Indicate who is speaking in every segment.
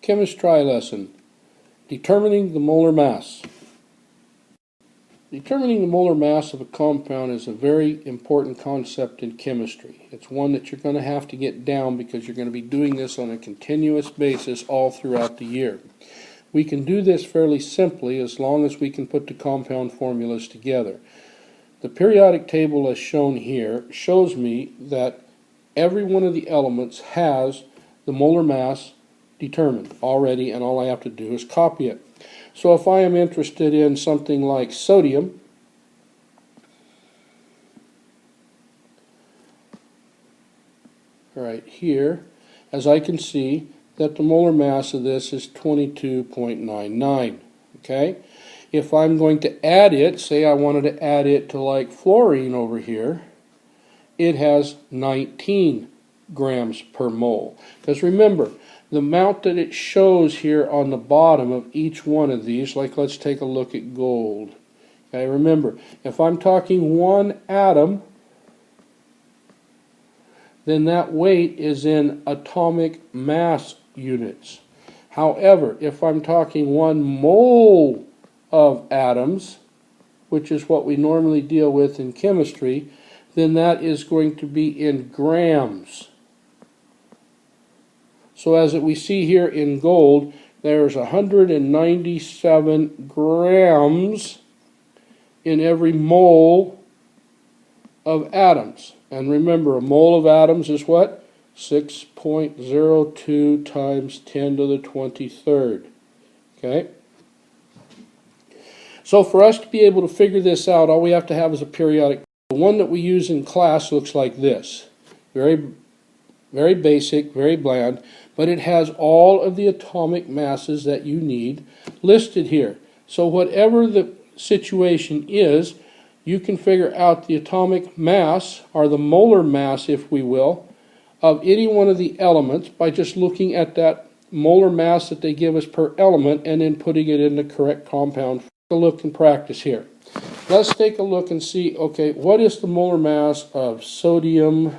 Speaker 1: Chemistry lesson, determining the molar mass. Determining the molar mass of a compound is a very important concept in chemistry. It's one that you're going to have to get down because you're going to be doing this on a continuous basis all throughout the year. We can do this fairly simply as long as we can put the compound formulas together. The periodic table as shown here shows me that every one of the elements has the molar mass determined already, and all I have to do is copy it. So if I am interested in something like sodium, right here, as I can see that the molar mass of this is 22.99. Okay? If I'm going to add it, say I wanted to add it to like fluorine over here, it has 19 grams per mole. Because remember, the amount that it shows here on the bottom of each one of these, like let's take a look at gold. Okay, remember, if I'm talking one atom, then that weight is in atomic mass units. However, if I'm talking 1 mole of atoms, which is what we normally deal with in chemistry, then that is going to be in grams. So as we see here in gold, there's 197 grams in every mole of atoms. And remember, a mole of atoms is what? 6.02 times 10 to the 23rd. Okay? So for us to be able to figure this out, all we have to have is a periodic. The one that we use in class looks like this. Very basic, very bland, but it has all of the atomic masses that you need listed here. So whatever the situation is, you can figure out the atomic mass, or the molar mass, if we will, of any one of the elements by just looking at that molar mass that they give us per element and then putting it in the correct compound. Take a look and practice here. Let's take a look and see, okay, what is the molar mass of sodium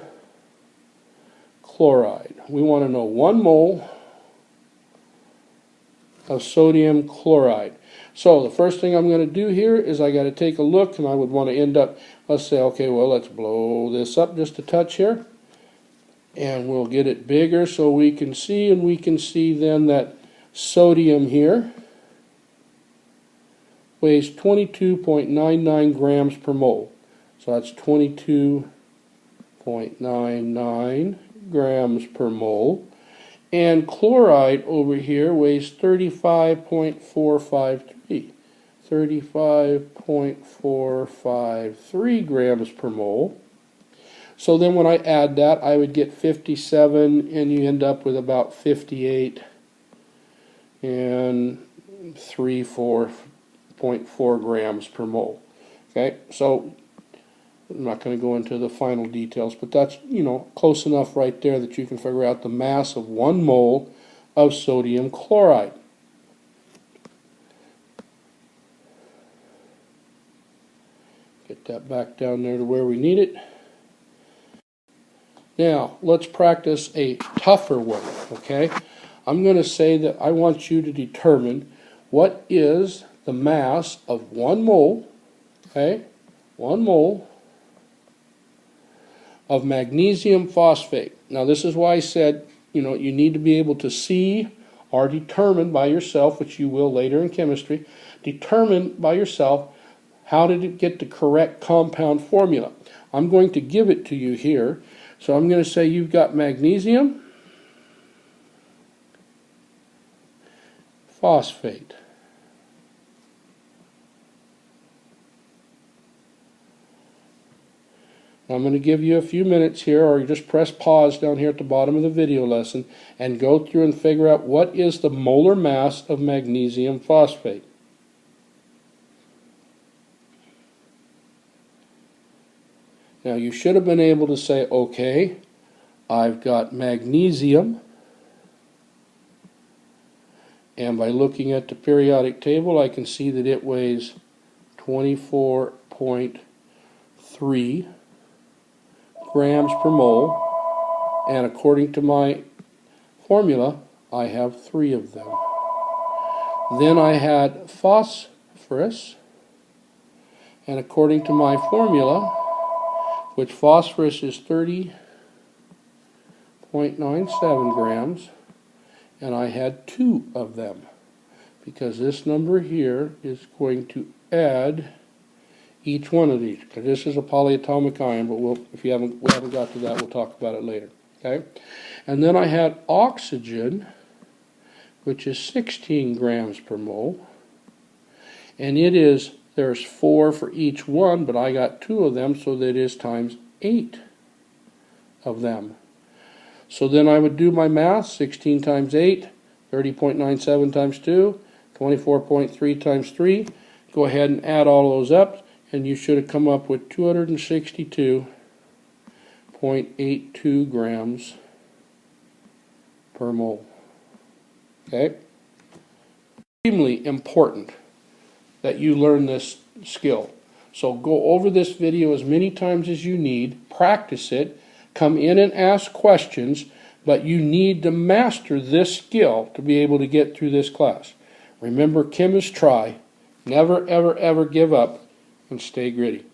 Speaker 1: chloride? We want to know 1 mole of sodium chloride. So the first thing I'm going to do here is I got to take a look, and I would want to end up, let's say, okay, well, let's blow this up just a touch here, and we'll get it bigger so we can see, and we can see then that sodium here weighs 22.99 grams per mole. So that's 22.99 grams per mole. And chloride over here weighs 35.453. 35.453 grams per mole. So then when I add that, I would get 57, and you end up with about 58 and 3.4 grams per mole. Okay, so I'm not going to go into the final details, but that's, close enough right there that you can figure out the mass of 1 mole of sodium chloride. Get that back down there to where we need it. Now, let's practice a tougher one, okay? I'm going to say that I want you to determine what is the mass of 1 mole, okay? 1 mole of magnesium phosphate. Now this is why I said, you need to be able to see or determine by yourself, which you will later in chemistry, determine by yourself how to get the correct compound formula. I'm going to give it to you here. So I'm going to say you've got magnesium phosphate. I'm going to give you a few minutes here, or you just press pause down here at the bottom of the video lesson and go through and figure out what is the molar mass of magnesium phosphate. Now you should have been able to say, okay, I've got magnesium, and by looking at the periodic table I can see that it weighs 24.3 grams per mole, and according to my formula I have 3 of them. Then I had phosphorus, and according to my formula, which phosphorus is 30.97 grams, and I had 2 of them, because this number here is going to add each one of these, because this is a polyatomic ion, but if we haven't got to that, we'll talk about it later. Okay, and then I had oxygen, which is 16 grams per mole, and there's 4 for each one, but I got 2 of them, so that is times 8 of them. So then I would do my math: 16 times 8, 30.97 times 2, 24.3 times 3. Go ahead and add all those up, and you should have come up with 262.82 grams per mole. Okay? Extremely important that you learn this skill. So go over this video as many times as you need, practice it, come in and ask questions, but you need to master this skill to be able to get through this class. Remember, chemists try. Never, ever, ever give up, and stay gritty.